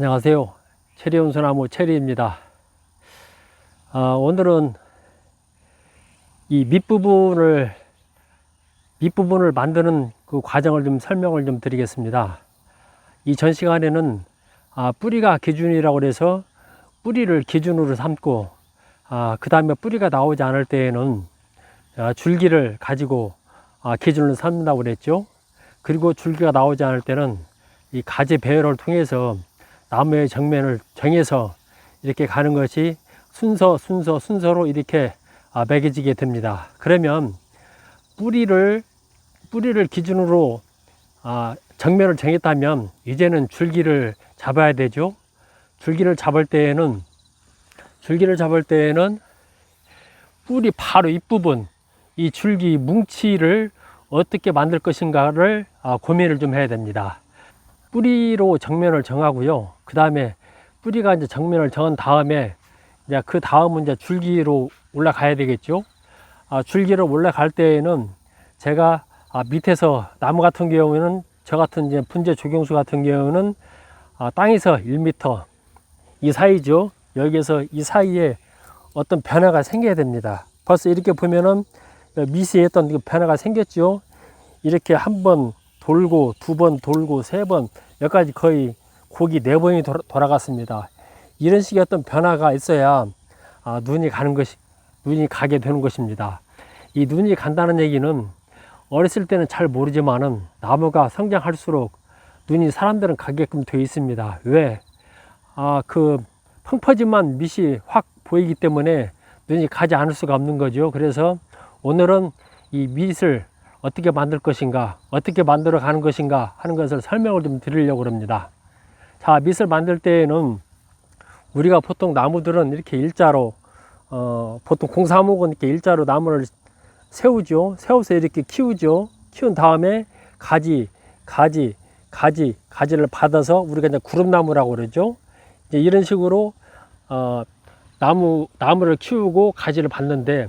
안녕하세요. 체리온수나무 체리입니다. 오늘은 이 밑부분을 만드는 그 과정을 좀 설명을 좀 드리겠습니다. 이 전 시간에는 뿌리가 기준이라고 해서 뿌리를 기준으로 삼고 그 다음에 뿌리가 나오지 않을 때에는 줄기를 가지고 기준으로 삼는다고 그랬죠. 그리고 줄기가 나오지 않을 때는 이 가지 배열을 통해서 나무의 정면을 정해서 이렇게 가는 것이 순서로 이렇게 매겨지게 됩니다. 그러면 뿌리를 기준으로 정면을 정했다면 이제는 줄기를 잡아야 되죠. 줄기를 잡을 때에는 뿌리 바로 윗부분 이 줄기 뭉치를 어떻게 만들 것인가를 고민을 좀 해야 됩니다. 뿌리로 정면을 정하고요. 그 다음에 뿌리가 이제 정면을 정한 다음에 이제 그 다음은 이제 줄기로 올라가야 되겠죠. 줄기로 올라갈 때에는 제가 밑에서 나무 같은 경우에는 저 같은 이제 분재 조경수 같은 경우는 땅에서 1m 이 사이죠. 여기에서 이 사이에 어떤 변화가 생겨야 됩니다. 벌써 이렇게 보면은 미세했던 그 변화가 생겼죠. 이렇게 한번 돌고 두 번 돌고 세 번 여기까지 거의 고기 4번이 돌아갔습니다. 이런 식의 어떤 변화가 있어야 눈이 가게 되는 것입니다. 이 눈이 간다는 얘기는 어렸을 때는 잘 모르지만은 나무가 성장할수록 눈이 사람들은 가게끔 되어 있습니다. 왜? 그 펑퍼짐한 밑이 확 보이기 때문에 눈이 가지 않을 수가 없는 거죠. 그래서 오늘은 이 밑을 어떻게 만들 것인가, 어떻게 만들어 가는 것인가 하는 것을 설명을 좀 드리려고 합니다. 자, 밑을 만들 때에는 우리가 보통 나무들은 이렇게 일자로, 보통 공사목은 이렇게 일자로 나무를 세우죠. 세워서 이렇게 키우죠. 키운 다음에 가지를 받아서 우리가 이제 구름나무라고 그러죠. 이제 이런 식으로, 나무를 키우고 가지를 받는데,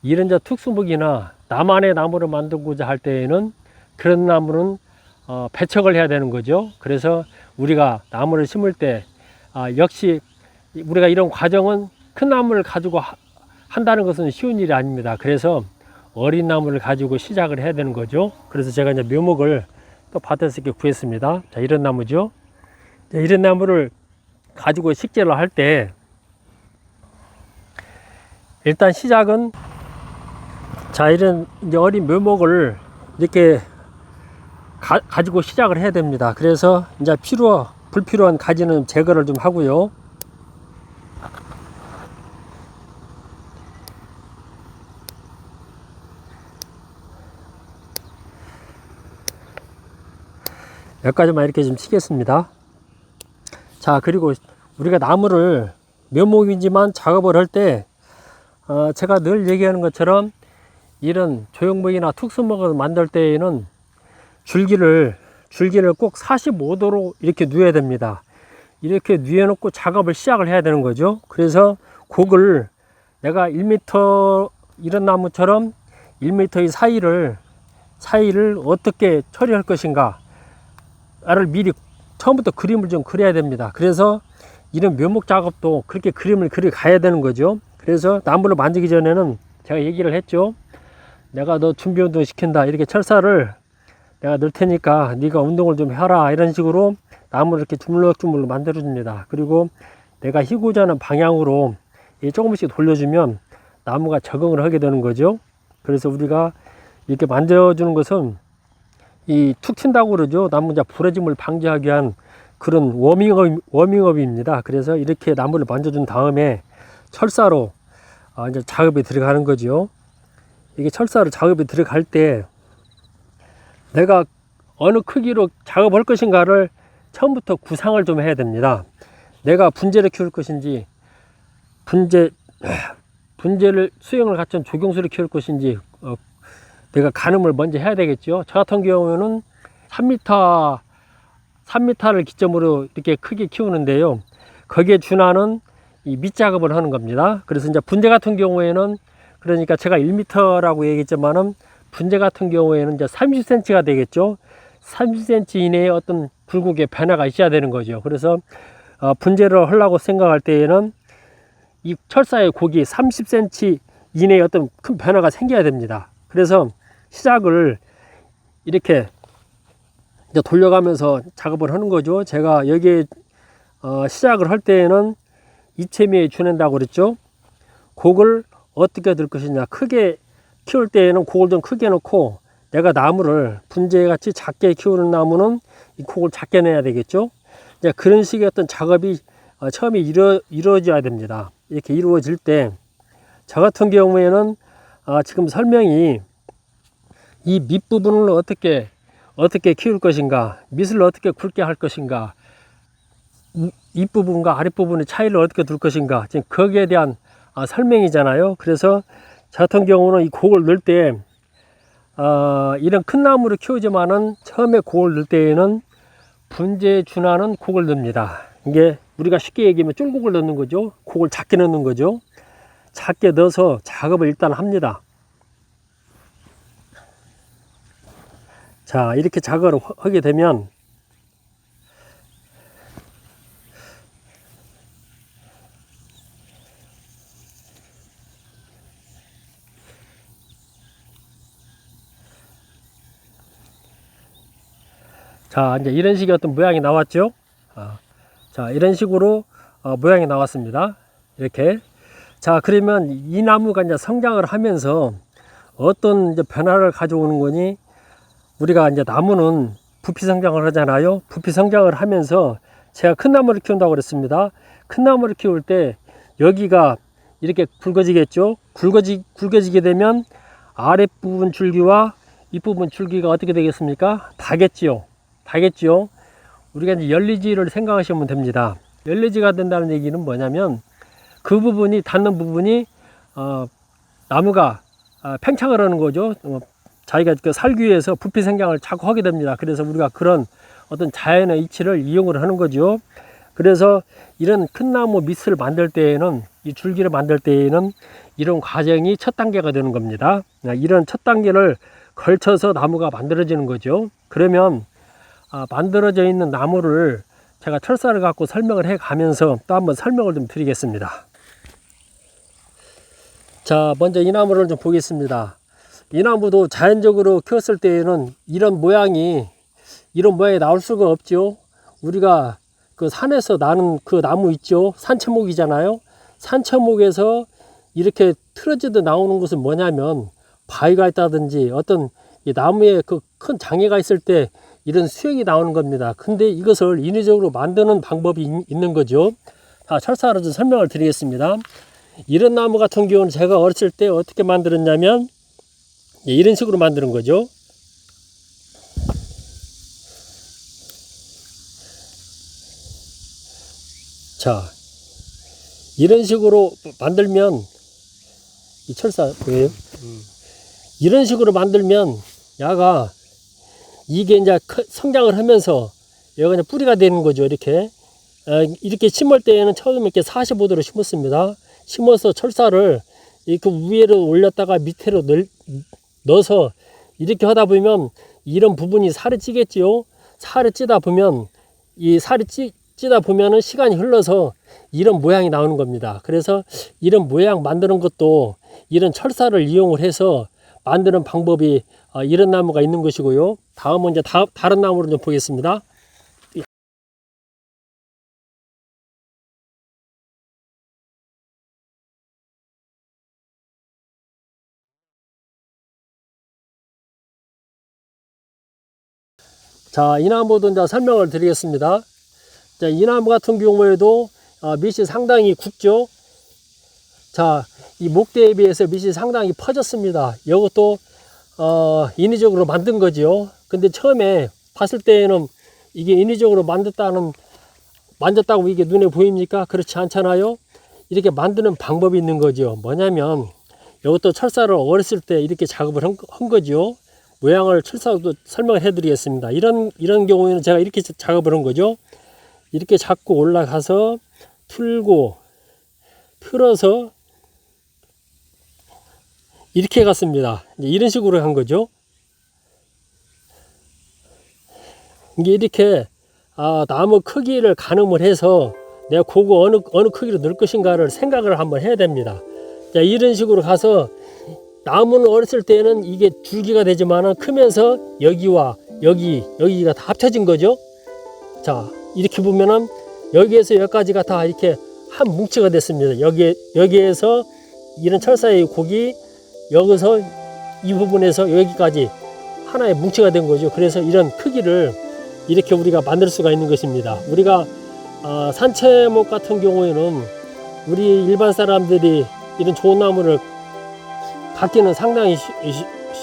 이런 이제 특수목이나 나만의 나무를 만들고자 할 때에는 그런 나무는 배척을 해야 되는 거죠. 그래서 우리가 나무를 심을 때 역시 우리가 이런 과정은 큰 나무를 가지고 한다는 것은 쉬운 일이 아닙니다. 그래서 어린 나무를 가지고 시작을 해야 되는 거죠. 그래서 제가 이제 묘목을 또 밭에서 이렇게 구했습니다. 자, 이런 나무죠. 자, 이런 나무를 가지고 식재를 할 때 일단 시작은 자, 이런 이제 어린 묘목을 이렇게 가지고 시작을 해야 됩니다. 그래서 이제 불필요한 가지는 제거를 좀 하고요. 여기까지만 이렇게 좀 치겠습니다. 자, 그리고 우리가 나무를 묘목이지만 작업을 할 때 제가 늘 얘기하는 것처럼 이런 조형목이나 특수목을 만들 때에는 줄기를 꼭 45도로 이렇게 뉘어야 됩니다. 이렇게 뉘어 놓고 작업을 시작을 해야 되는 거죠. 그래서 곡을 내가 1m 이런 나무처럼 1m의 사이를 어떻게 처리할 것인가 를 미리 처음부터 그림을 좀 그려야 됩니다. 그래서 이런 묘목 작업도 그렇게 그림을 그려 가야 되는 거죠. 그래서 나무를 만들기 전에는 제가 얘기를 했죠. 내가 너 준비 운동 시킨다. 이렇게 철사를 내가 넣을 테니까 네가 운동을 좀 해라. 이런 식으로 나무를 이렇게 주물럭주물럭 만들어 줍니다. 그리고 내가 희고자 하는 방향으로 조금씩 돌려주면 나무가 적응을 하게 되는 거죠. 그래서 우리가 이렇게 만들어주는 것은 이 툭 튄다고 그러죠. 나무 이제 부러짐을 방지하기 위한 그런 워밍업입니다. 그래서 이렇게 나무를 만져준 다음에 철사로 이제 작업에 들어가는 거죠. 이게 철사로 작업에 들어갈 때 내가 어느 크기로 작업할 것인가를 처음부터 구상을 좀 해야 됩니다. 내가 분재를 키울 것인지 분재를 수영을 갖춘 조경수를 키울 것인지 내가 가늠을 먼저 해야 되겠죠. 저 같은 경우에는 3m를 기점으로 이렇게 크게 키우는데요. 거기에 준하는 이 밑작업을 하는 겁니다. 그래서 이제 분재 같은 경우에는 그러니까 제가 1m라고 얘기했지만은 분재 같은 경우에는 이제 30cm가 되겠죠. 30cm 이내에 어떤 굴곡의 변화가 있어야 되는 거죠. 그래서 분재를 하려고 생각할 때에는 이 철사의 곡이 30cm 이내에 어떤 큰 변화가 생겨야 됩니다. 그래서 시작을 이렇게 이제 돌려가면서 작업을 하는 거죠. 제가 여기에 시작을 할 때에는 이체미에 주낸다고 그랬죠. 곡을 어떻게 넣을 것이냐, 크게 키울 때에는 곡을 좀 크게 넣고, 내가 나무를 분재같이 작게 키우는 나무는 이 곡을 작게 내야 되겠죠. 이제 그런 식의 어떤 작업이 처음에 이루어져야 됩니다. 이렇게 이루어질 때 저 같은 경우에는 지금 설명이 이 밑부분을 어떻게 키울 것인가, 밑을 어떻게 굵게 할 것인가, 윗부분과 아랫부분의 차이를 어떻게 둘 것인가, 지금 거기에 대한 설명이잖아요. 그래서 저 같은 경우는 이 곡을 넣을 때 이런 큰 나무를 키우지만은 처음에 곡을 넣을 때에는 분재에 준하는 곡을 넣습니다. 이게 우리가 쉽게 얘기하면 쫄곡을 넣는 거죠. 곡을 작게 넣는 거죠. 작게 넣어서 작업을 일단 합니다. 자, 이렇게 작업을 하게 되면 자, 이제 이런 식의 어떤 모양이 나왔죠. 자, 이런 식으로 모양이 나왔습니다. 이렇게. 자, 그러면 이 나무가 이제 성장을 하면서 어떤 이제 변화를 가져오는 거니, 우리가 이제 나무는 부피 성장을 하잖아요. 부피 성장을 하면서 제가 큰 나무를 키운다고 그랬습니다. 큰 나무를 키울 때 여기가 이렇게 굵어지겠죠. 굵어지게 되면 아랫부분 줄기와 윗부분 줄기가 어떻게 되겠습니까? 닿겠지요. 우리가 이제 열리지를 생각하시면 됩니다. 열리지가 된다는 얘기는 뭐냐면, 그 부분이 닿는 부분이 나무가 팽창을 하는 거죠. 자기가 그 살기 위해서 부피 성장을 자꾸 하게 됩니다. 그래서 우리가 그런 어떤 자연의 이치를 이용을 하는 거죠. 그래서 이런 큰 나무 밑을 만들 때에는, 이 줄기를 만들 때에는 이런 과정이 첫 단계가 되는 겁니다. 이런 첫 단계를 걸쳐서 나무가 만들어지는 거죠. 그러면 만들어져 있는 나무를 제가 철사를 갖고 설명을 해 가면서 또 한번 설명을 좀 드리겠습니다. 자, 먼저 이 나무를 좀 보겠습니다. 이 나무도 자연적으로 키웠을 때에는 이런 모양이 나올 수가 없죠. 우리가 그 산에서 나는 그 나무 있죠. 산채목이잖아요. 산채목에서 이렇게 틀어지듯 나오는 것은 뭐냐면, 바위가 있다든지 어떤 이 나무에 그 큰 장애가 있을 때 이런 수액이 나오는 겁니다. 근데 이것을 인위적으로 만드는 방법이 있는 거죠. 자, 철사로 좀 설명을 드리겠습니다. 이런 나무 같은 경우는 제가 어렸을 때 어떻게 만들었냐면, 이런 식으로 만드는 거죠. 자, 이런 식으로 만들면, 이 철사 보여요? 이런 식으로 만들면 야가 이게 이제 성장을 하면서 여기가 이제 뿌리가 되는 거죠. 이렇게 심을 때에는 처음에 이렇게 45도로 심었습니다. 심어서 철사를 이렇게 위로 올렸다가 밑으로 넣어서 이렇게 하다 보면 이런 부분이 살이 찌겠지요. 살이 찌다 보면 찌다 보면은 시간이 흘러서 이런 모양이 나오는 겁니다. 그래서 이런 모양 만드는 것도 이런 철사를 이용을 해서 만드는 방법이 이런 나무가 있는 것이고요. 다음은 이제 다른 나무를 좀 보겠습니다. 자, 이 나무도 이제 설명을 드리겠습니다. 자, 이 나무 같은 경우에도 밑이 상당히 굵죠. 자, 이 목대에 비해서 밑이 상당히 퍼졌습니다. 이것도 인위적으로 만든 거죠. 근데 처음에 봤을 때에는 이게 인위적으로 만졌다고 이게 눈에 보입니까? 그렇지 않잖아요. 이렇게 만드는 방법이 있는 거죠. 뭐냐면, 이것도 철사를 어렸을 때 이렇게 작업을 한 거죠. 모양을 철사도 설명을 해 드리겠습니다. 이런 경우에는 제가 이렇게 작업을 한 거죠. 이렇게 잡고 올라가서 틀어서 이렇게 갔습니다. 이런 식으로 한 거죠. 이게 이렇게 나무 크기를 가늠을 해서 내가 그거 어느 크기로 넣을 것인가를 생각을 한번 해야 됩니다. 자, 이런 식으로 가서 나무는 어렸을 때는 이게 줄기가 되지만 크면서 여기와 여기가 다 합쳐진 거죠. 자, 이렇게 보면은 여기에서 여기까지가 다 이렇게 한 뭉치가 됐습니다. 여기에서 이런 철사의 곡이 여기서 이 부분에서 여기까지 하나의 뭉치가 된 거죠. 그래서 이런 크기를 이렇게 우리가 만들 수가 있는 것입니다. 우리가 산채목 같은 경우에는 우리 일반 사람들이 이런 좋은 나무를 갖기는 상당히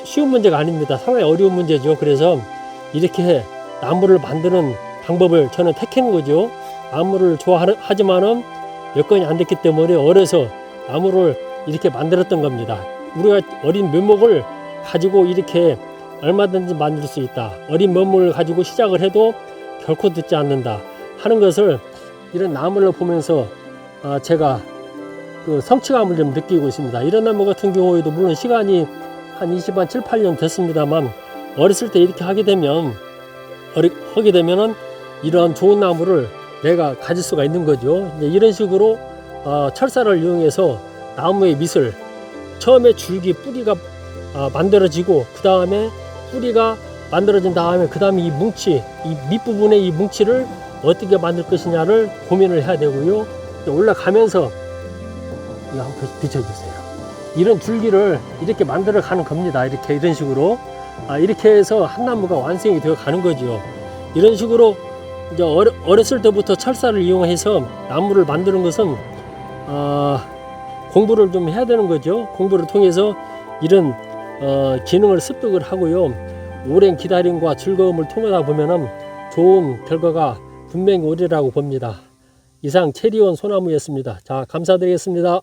쉬운 문제가 아닙니다. 상당히 어려운 문제죠. 그래서 이렇게 나무를 만드는 방법을 저는 택한 거죠. 나무를 좋아하지만은 여건이 안 됐기 때문에 어려서 나무를 이렇게 만들었던 겁니다. 우리가 어린 묘목을 가지고 이렇게 얼마든지 만들 수 있다. 어린 묘목을 가지고 시작을 해도 결코 늦지 않는다 하는 것을 이런 나무를 보면서 제가 그 성취감을 좀 느끼고 있습니다. 이런 나무 같은 경우에도 물론 시간이 한 7, 8년 됐습니다만 어렸을 때 이렇게 하게 되면은 이런 좋은 나무를 내가 가질 수가 있는 거죠. 이제 이런 식으로 철사를 이용해서 나무의 밑을 처음에 줄기 뿌리가 만들어지고 그 다음에 뿌리가 만들어진 다음에 그 다음에 이 뭉치, 이 밑부분의 이 뭉치를 어떻게 만들 것이냐를 고민을 해야 되고요. 올라가면서 이거 한번 비춰주세요. 이런 줄기를 이렇게 만들어 가는 겁니다. 이런 식으로 이렇게 해서 한 나무가 완성이 되어 가는 거죠. 이런 식으로 이제 어렸을 때부터 철사를 이용해서 나무를 만드는 것은 공부를 좀 해야 되는 거죠. 공부를 통해서 이런 기능을 습득을 하고요. 오랜 기다림과 즐거움을 통하다 보면은 좋은 결과가 분명히 오리라고 봅니다. 이상 체리원 소나무였습니다. 자, 감사드리겠습니다.